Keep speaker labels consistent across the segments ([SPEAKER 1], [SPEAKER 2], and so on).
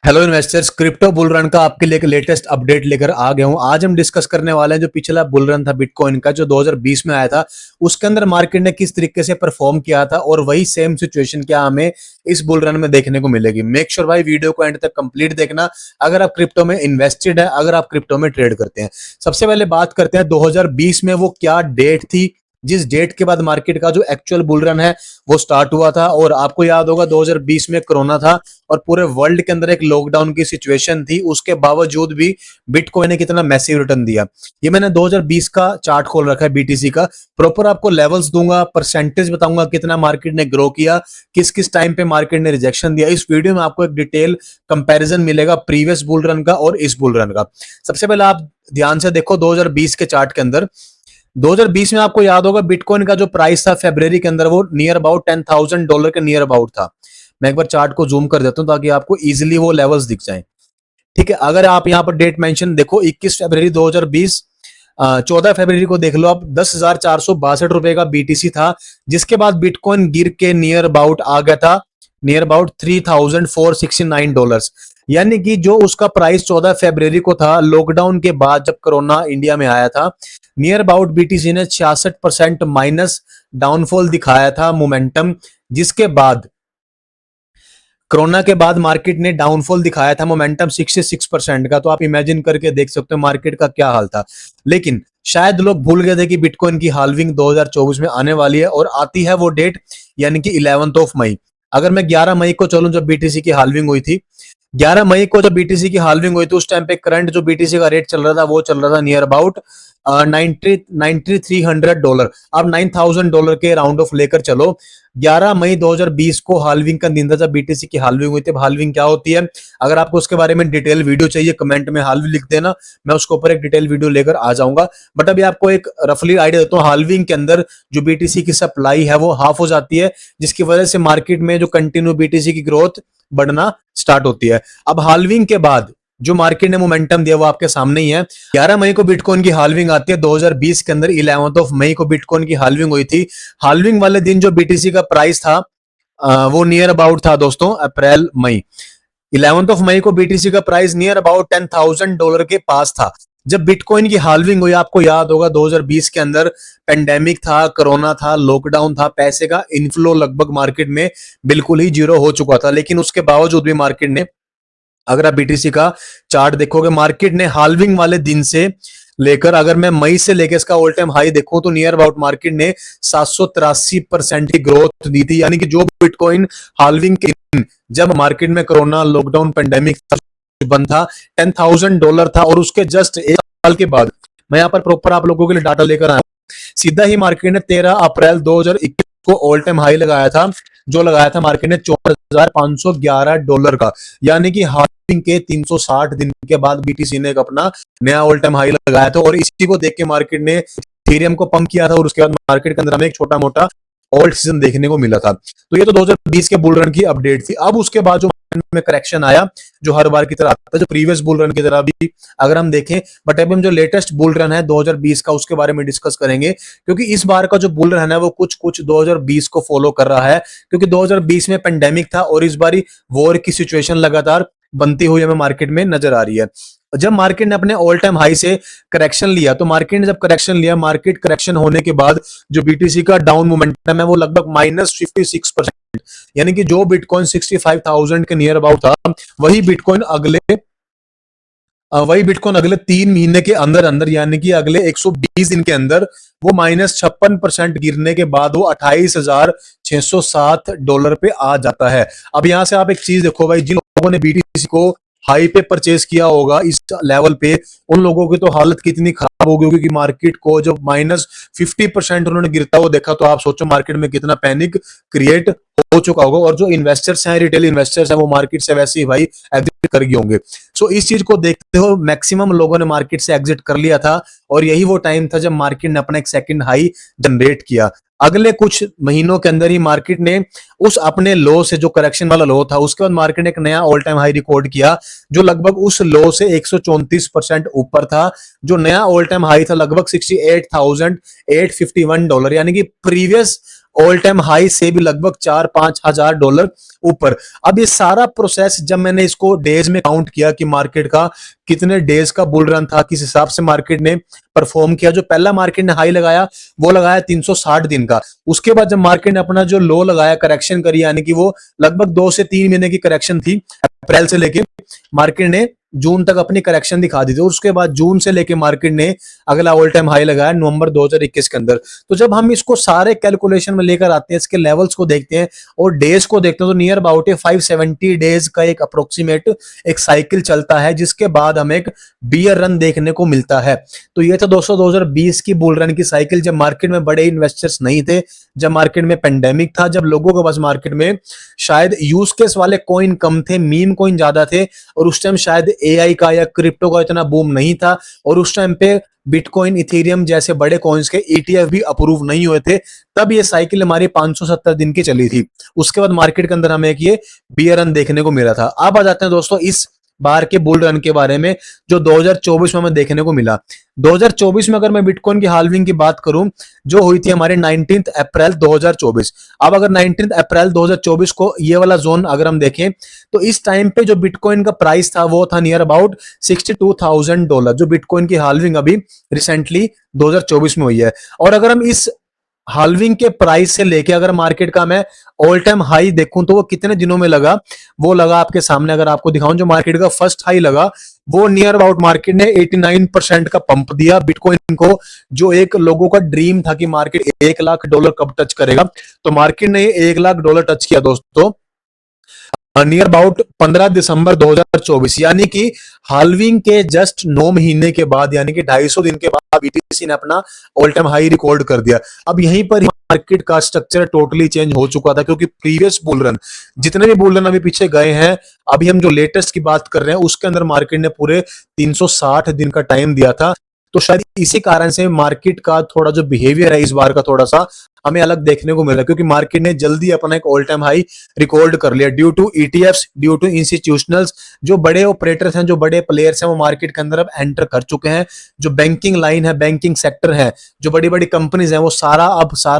[SPEAKER 1] Hello investors, crypto bull run का आपके लिए एक लेटेस्ट अपडेट लेकर आ गया हूं। आज हम डिस्कस करने वाले हैं जो पिछला बुल रन था बिटकॉइन का, जो 2020 में आया था, उसके अंदर मार्केट ने किस तरीके से परफॉर्म किया था और वही सेम सिचुएशन क्या हमें इस बुल रन में देखने को मिलेगी। मेक श्योर भाई वीडियो को एंड तक कंप्लीट देखना अगर आप क्रिप्टो में इन्वेस्टेड है, अगर आप क्रिप्टो में ट्रेड करते हैं। सबसे पहले बात करते हैं 2020 में वो क्या डेट थी जिस डेट के बाद मार्केट का जो एक्चुअल बुल रन है वो स्टार्ट हुआ था। और आपको याद होगा 2020 में कोरोना था और पूरे वर्ल्ड के अंदर एक लॉकडाउन की सिचुएशन थी, उसके बावजूद भी बिटकॉइन ने कितना मैसिव रिटर्न दिया। ये मैंने 2020 का चार्ट खोल रखा है बीटीसी का। प्रॉपर आपको लेवल्स दूंगा, परसेंटेज बताऊंगा कितना मार्केट ने ग्रो किया, किस किस टाइम पे मार्केट ने रिजेक्शन दिया। इस वीडियो में आपको एक डिटेल कंपैरिजन मिलेगा प्रीवियस बुल रन का और इस बुल रन का। सबसे पहले आप ध्यान से देखो 2020 के चार्ट के अंदर। 2020 में आपको याद होगा बिटकॉइन का जो प्राइस था फरवरी के अंदर वो नियर अबाउट $10,000 के नियर अबाउट था। मैं एक बार चार्ट को जूम कर देता हूं ताकि आपको इजीली वो लेवल्स दिख जाएं। ठीक है, अगर आप यहां पर डेट मेंशन देखो 21 फरवरी 2020, 14 फरवरी को देख लो आप, 10,462 का बीटीसी था, जिसके बाद बिटकॉइन गिर के नियर अबाउट आ गया था नियर अबाउट $3,469। यानी कि जो उसका प्राइस 14 फरवरी को था लॉकडाउन के बाद जब कोरोना इंडिया में आया था, नियर अबाउट बीटीसी ने 66% माइनस डाउनफॉल दिखाया था मोमेंटम, जिसके बाद कोरोना के बाद मार्केट ने डाउनफॉल दिखाया था मोमेंटम 66% का। तो आप इमेजिन करके देख सकते हो मार्केट का क्या हाल था। लेकिन शायद लोग भूल गए थे कि बिटकॉइन की हाल्विंग 2024 में आने वाली है और आती है वो डेट यानी कि 11 मई। अगर मैं 11 मई को चलूं जब बीटीसी की हाल्विंग हुई थी, 11 मई को जब बीटीसी की हाल्विंग हुई थी उस टाइम पे करंट जो बीटीसी का रेट चल रहा था वो चल रहा था नियर अबाउट $9,300। अब $9,000 के राउंड ऑफ लेकर चलो। 11 मई 2020 को हाल्विंग का दिन था जब बीटीसी की हाल्विंग हुई थी। हाल्विंग क्या होती है, अगर आपको उसके बारे में डिटेल वीडियो चाहिए कमेंट में हाल्विंग लिख देना, मैं उसके ऊपर एक डिटेल वीडियो लेकर आ जाऊंगा। बट अभी आपको एक रफली आइडिया देता हूँ। हाल्विंग के अंदर जो बीटीसी की सप्लाई है वो हाफ हो जाती है, जिसकी वजह से मार्केट में जो कंटिन्यू बीटीसी की ग्रोथ बढ़ना स्टार्ट होती है। अब हाल्विंग के बाद जो मार्केट ने मोमेंटम दिया वो आपके सामने ही है। 11 मई को बिटकॉइन की हाल्विंग आती है 2020 के अंदर। 11 मई को बिटकॉइन की हाल्विंग हुई थी। हाल्विंग वाले दिन जो बीटीसी का प्राइस था वो नियर अबाउट था दोस्तों अप्रैल मई। 11 मई को बीटीसी का प्राइस नियर अबाउट $10,000 के पास था जब बिटकॉइन की हाल्विंग हुई। आपको याद होगा 2020 के अंदर पेंडेमिक था, कोरोना था, लॉकडाउन था, पैसे का इनफ्लो लगभग मार्केट में बिल्कुल ही जीरो हो चुका था। लेकिन उसके बावजूद भी मार्केट ने, अगर आप बीटीसी का चार्ट देखोगे, मार्केट ने हाल्विंग वाले दिन से लेकर, अगर मैं मई से लेकर इसका ऑल टाइम हाई देखूं तो नियर अबाउट मार्केट ने 783% की ग्रोथ दी थी। यानी कि जो बिटकॉइन हाल्विंग के दिन जब मार्केट में कोरोना, लॉकडाउन, पेंडेमिक बंद था, $10,000 था, और उसके जस्ट एक साल के बाद मैं यहाँ पर प्रॉपर आप लोगों के लिए डाटा लेकर आया हूं। सीधा ही मार्केट ने 13 अप्रैल 2021 को ऑल टाइम हाई लगाया था, जो लगाया था मार्केट ने $14,511 का। यानी कि हाल्विंग के 360 दिन के बाद बीटीसी ने एक अपना नया ऑल टाइम हाई लगाया था। और इसी को देख के मार्केट ने इथेरियम को पंप किया था और उसके बाद मार्केट के अंदर हमें एक छोटा मोटा ऑल्ट सीजन देखने को मिला था। तो ये तो 2020 के बुल रन की अपडेट थी। अब उसके बाद जो में करेक्शन आया, जो हर बार की तरह आता है, जो प्रीवियस बुल रन की तरह भी अगर हम देखें, बट अब हम जो लेटेस्ट बुल रन है 2020 का उसके बारे में डिस्कस करेंगे, क्योंकि इस बार का जो बुल रन है वो कुछ कुछ 2020 को फॉलो कर रहा है। क्योंकि 2020 में पेंडेमिक था और इस बारी वॉर की सिचुएशन लगातार बनती हुई हमें मार्केट में नजर आ रही है। जब मार्केट ने अपने ऑल टाइम हाई से करेक्शन लिया, तो मार्केट ने जब करेक्शन लिया, मार्केट करेक्शन होने के बाद जो बीटीसी का डाउन मोमेंटम है वो लगभग -56%। यानी कि जो बिटकॉइन 65,000 के नियर अबाउट था, वही बिटकॉइन अगले 3 महीने के अंदर अंदर, यानी कि अगले 120 दिन के अंदर वो -56% गिरने के बाद वो $28,607 पे आ जाता है। अब यहां से आप एक चीज देखो भाई, जिन लोगों ने बीटीसी को हाई पे परचेज किया होगा इस लेवल पे, उन लोगों की तो हालत कितनी खराब होगी, क्योंकि मार्केट को जब -50% उन्होंने गिरता हुआ देखा, तो आप सोचो मार्केट में कितना पैनिक क्रिएट हो चुका होगा। और जो इन्वेस्टर्स हैं, रिटेल इन्वेस्टर्स हैं, वो मार्केट से वैसे ही भाई एग्जिट कर गए होंगे। सो इस चीज को देखते हो मैक्सिमम लोगों ने मार्केट से एग्जिट कर लिया था, और यही वो टाइम था जब मार्केट ने अपना एक सेकंड हाई जनरेट किया। अगले कुछ महीनों के अंदर ही मार्केट ने उस अपने लो से, जो करेक्शन वाला लो था, उसके बाद मार्केट ने एक नया ऑल टाइम हाई रिकॉर्ड किया, जो लगभग उस लो से 134% ऊपर था। जो नया ऑल टाइम हाई था लगभग $68,851, यानी कि प्रीवियस ऑल टाइम हाई से भी लगभग 4-5 हजार डॉलर ऊपर। अब ये सारा प्रोसेस जब मैंने इसको डेज में काउंट किया कि मार्केट का कितने डेज का बुल रन था, किस हिसाब से मार्केट ने परफॉर्म किया। जो पहला मार्केट ने हाई लगाया वो लगाया 360 दिन का। उसके बाद जब मार्केट ने अपना जो लो लगाया, करेक्शन करी, यानी कि वो लगभग 2 से 3 महीने की करेक्शन थी, अप्रैल से लेके मार्केट ने जून तक अपनी करेक्शन दिखा दी थी। और उसके बाद जून से लेके मार्केट ने अगला ऑल टाइम हाई लगाया नवंबर 2021 के अंदर। तो जब हम इसको सारे कैलकुलेशन में लेकर आते हैं, इसके लेवल्स को देखते हैं और डेज को देखते हैं, तो नियर अबाउट 570 डेज का एक अप्रोक्सीमेट एक साइकिल चलता है, जिसके बाद हमें एक बियर रन देखने को मिलता है। तो ये तो दोस्तों 2020 की बुल रन की साइकिल, जब मार्केट में बड़े इन्वेस्टर्स नहीं थे, जब मार्केट में पेंडेमिक था, जब लोगों के पास मार्केट में शायद यूज केस वाले कॉइन कम थे, मीम कॉइन ज्यादा थे, और उस टाइम शायद एआई का या क्रिप्टो का इतना बूम नहीं था, और उस टाइम पे बिटकॉइन, इथेरियम जैसे बड़े कॉइन्स के ईटीएफ भी अप्रूव नहीं हुए थे। तब ये साइकिल हमारी 570 दिन की चली थी। उसके बाद मार्केट के अंदर हमें एक ये बियर रन देखने को मिला था। अब आ जाते हैं दोस्तों इस बार के बुल रन के बारे में, जो 2024 में हमें देखने को मिला। 2024 में अगर मैं बिटकॉइन की हाल्विंग की बात करूं, जो हुई थी हमारे 19 अप्रैल 2024। अब अगर 19 अप्रैल 2024 को ये वाला जोन अगर हम देखें, तो इस टाइम पे जो बिटकॉइन का प्राइस था वो था नियर अबाउट $62,000, जो बिटकॉइन की हाल्विंग अभी रिसेंटली 2024 में हुई है। और अगर हम इस हाल्विंग के प्राइस से लेके अगर मार्केट का मैं ऑल टाइम हाई देखूं, तो वो कितने दिनों में लगा, वो लगा आपके सामने। अगर आपको दिखाऊं, जो मार्केट का फर्स्ट हाई लगा वो नियर अबाउट मार्केट ने 89% का पंप दिया बिटकॉइन को, जो एक लोगों का ड्रीम था कि मार्केट $1 लाख कब टच करेगा। तो मार्केट ने $1 लाख टच किया दोस्तों नियर अबाउट 15 दिसंबर 2024, यानी कि हाल्विंग के जस्ट 9 महीने के बाद, यानी कि 250 दिन के बाद बीटीसी ने अपना ऑल टाइम हाई रिकॉर्ड कर दिया। अब यहीं पर मार्केट का स्ट्रक्चर टोटली चेंज हो चुका था, क्योंकि प्रीवियस बुल रन, जितने भी बुल रन अभी पीछे गए हैं, अभी हम जो लेटेस्ट की बात कर रहे हैं, उसके अंदर मार्केट ने पूरे 360 दिन का टाइम दिया था। तो शायद इसी कारण से मार्केट का थोड़ा जो बिहेवियर है इस बार का थोड़ा सा हमें अलग देखने को मिला, क्योंकि मार्केट ने जल्दी अपना एक ऑल टाइम हाई रिकॉर्ड कर लिया due to ETFs, due to institutionals. जो बड़े ऑपरेटर्स हैं, जो बड़े प्लेयर्स हैं, वो मार्केट के अंदर अब एंटर कर चुके हैं। जो बैंकिंग लाइन है, बैंकिंग सेक्टर है, जो बड़ी बड़ी कंपनीज हैं, वो सारा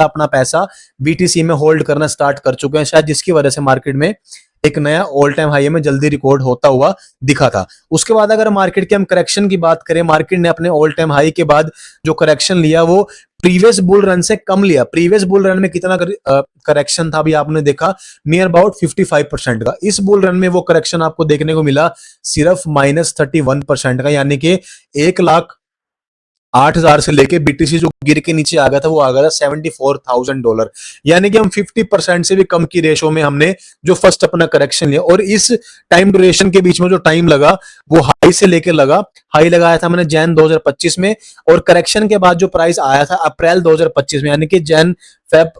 [SPEAKER 1] अपना पैसा बीटीसी में होल्ड करना स्टार्ट कर चुके हैं, शायद जिसकी वजह से मार्केट में एक नया ऑल टाइम हाई में जल्दी रिकॉर्ड होता हुआ दिखा था। उसके बाद अगर मार्केट की हम करेक्शन की बात करें, मार्केट ने अपने ऑल टाइम हाई के बाद जो करेक्शन लिया वो प्रीवियस बुल रन से कम लिया। प्रीवियस बुल रन में कितना करेक्शन था अभी आपने देखा, नियर अबाउट 55% का। इस बुल रन में वो करेक्शन आपको देखने को मिला सिर्फ -31% का, यानी कि 1,08,000 से लेके बीटीसी जो गिर के नीचे आ गया था वो आ गया था $74,000, यानी कि हम 50% से भी कम की रेशो में हमने जो फर्स्ट अपना करेक्शन लिया। और इस टाइम ड्यूरेशन के बीच में जो टाइम लगा वो हाई से लेके लगा, हाई लगाया था मैंने जैन 2025 में, और करेक्शन के बाद जो प्राइस आया था अप्रैल 2025 में, यानी कि जैन फेब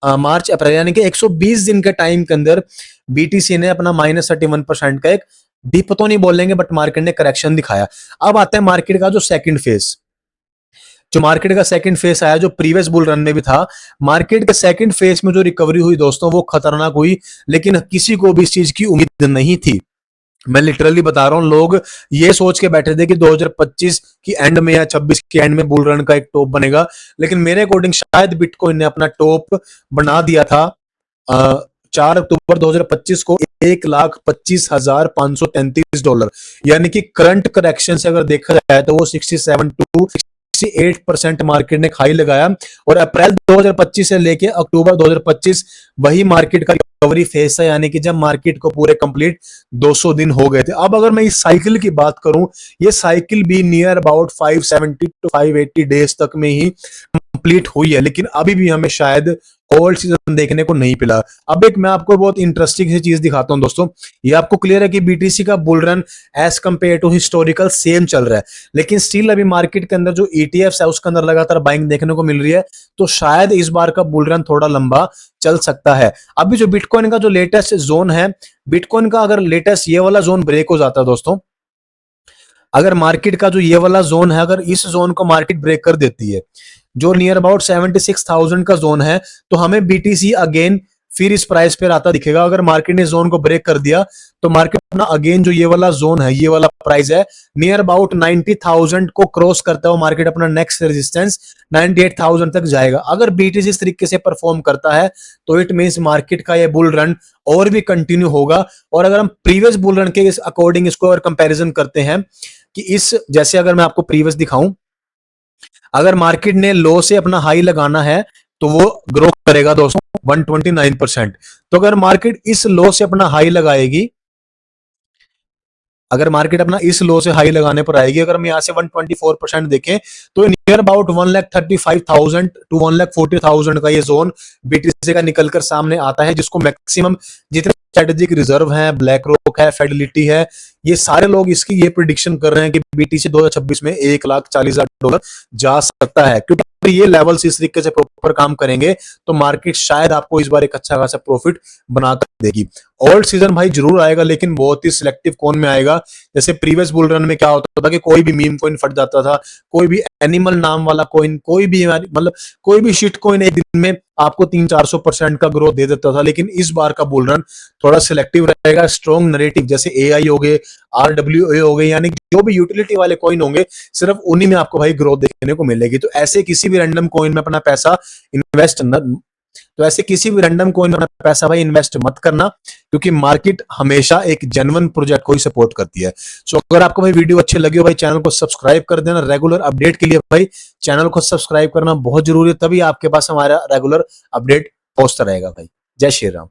[SPEAKER 1] मार्च अप्रैल, यानी कि 120 दिन के टाइम के अंदर बीटीसी ने अपना -31% का एक डिप तो नहीं बोलेंगे, बट मार्केट ने करेक्शन दिखाया। अब आता है मार्केट का जो सेकंड फेज, जो मार्केट का सेकंड फेज आया, जो प्रीवियस बुल रन में भी था। मार्केट के सेकंड फेज में जो रिकवरी हुई दोस्तों वो खतरनाक हुई, लेकिन किसी को भी इस चीज की उम्मीद नहीं थी। मैं लिटरली बता रहा हूं, लोग ये सोच के बैठे थे कि 2025 की एंड में या 26 के एंड में बुल रन का एक टॉप बनेगा, लेकिन मेरे अकॉर्डिंग शायद बिटकॉइन ने अपना टॉप बना दिया था 4 अक्टूबर 2025 को $1,25,533, यानी कि करंट करेक्शन से अगर देखा जाए तो वो 67 to 68% मार्केट ने खाई लगाया। और अप्रैल 2025 से लेके अक्टूबर 2025 वही मार्केट का रिकवरी फेज है, यानी कि जब मार्केट को पूरे कंप्लीट 200 दिन हो गए थे। अब अगर मैं इस साइकिल की बात करूं, ये साइकिल भी नियर अबाउट 570 to 580 डेज तक में ही कंप्लीट हुई है, लेकिन अभी भी हमें शायद ओल्ड सीजन देखने को नहीं मिला। अब एक मैं आपको बहुत इंटरेस्टिंग सी चीज दिखाता हूं दोस्तों, ये आपको क्लियर है कि बीटीसी का bull run as compare to historical same चल रहा है, लेकिन स्टिल अभी मार्केट के अंदर जो ईटीएफ्स है उसके अंदर लगातार बाइंग देखने को मिल रही है। तो शायद इस बार का बुल रन थोड़ा लंबा चल सकता है। अभी जो बिटकॉइन का जो लेटेस्ट जोन है, बिटकॉइन का अगर लेटेस्ट ये वाला जोन ब्रेक हो जाता है दोस्तों, अगर मार्केट का जो ये वाला जोन है, अगर इस जोन को मार्केट ब्रेक कर देती है, जो नियर अबाउट 76,000 का जोन है, तो हमें बीटीसी अगेन फिर इस प्राइस पे आता दिखेगा। अगर मार्केट ने जोन को ब्रेक कर दिया तो मार्केट अपना अगेन जो ये वाला जोन है, ये वाला प्राइस है, नियर अबाउट 90,000 को क्रॉस करता हुआ मार्केट अपना नेक्स्ट रेजिस्टेंस 98,000 तक जाएगा। अगर बीटीसी इस तरीके से परफॉर्म करता है तो इट मींस मार्केट का ये बुल रन और भी कंटिन्यू होगा। और अगर हम प्रीवियस बुल रन के अकॉर्डिंग इसको अगर कंपैरिजन करते हैं कि इस, जैसे अगर मैं आपको प्रीवियस दिखाऊं, अगर मार्केट ने लो से अपना हाई लगाना है तो वो ग्रो करेगा दोस्तों 129%। तो अगर मार्केट इस लो से अपना हाई लगाएगी, अगर मार्केट अपना इस लो से हाई लगाने पर आएगी, अगर हम यहां से 124% देखें तो नियर अबाउट 1,35,000 टू 1,40,000 का ये जोन बीटीसी का निकलकर सामने आता है, जिसको मैक्सिमम जितने स्ट्रेटेजिक रिजर्व हैं, ब्लैक रॉक है, फेडलिटी है, ये सारे लोग इसकी ये प्रिडिक्शन कर रहे हैं कि बीटीसी 2026 में $1,40,000 जा सकता है। क्योंकि ये लेवल्स इस तरीके से प्रॉपर काम करेंगे तो मार्केट शायद आपको इस बार एक अच्छा खासा प्रॉफिट बनाकर देगी। ओल्ड सीजन भाई जरूर आएगा, लेकिन बहुत ही सिलेक्टिव कौन में आएगा। जैसे प्रीवियस बुल रन में क्या होता था कि कोई भी मीम कॉइन फट जाता था, कोई भी एनिमल नाम वाला कॉइन, कोई भी मतलब कोई भी शिट कॉइन एक दिन में आपको 300-400% का ग्रोथ दे देता था। लेकिन इस बार का बुल रन थोड़ा सिलेक्टिव रहेगा। स्ट्रॉन्ग नरेटिव जैसे एआई हो गए, RWA हो गए, यानी जो भी यूटिलिटी वाले कॉइन होंगे सिर्फ उन्हीं में आपको भाई ग्रोथ देखने को मिलेगी। तो ऐसे किसी भी रैंडम कॉइन में अपना पैसा इन्वेस्ट भाई इन्वेस्ट मत करना, क्योंकि मार्केट हमेशा एक जेन्युइन प्रोजेक्ट को ही सपोर्ट करती है। सो अगर आपको भाई वीडियो अच्छी लगी हो भाई चैनल को सब्सक्राइब कर देना। रेगुलर अपडेट के लिए भाई चैनल को सब्सक्राइब करना बहुत जरूरी है, तभी आपके पास हमारा रेगुलर अपडेट पहुंचता रहेगा भाई। जय श्री राम।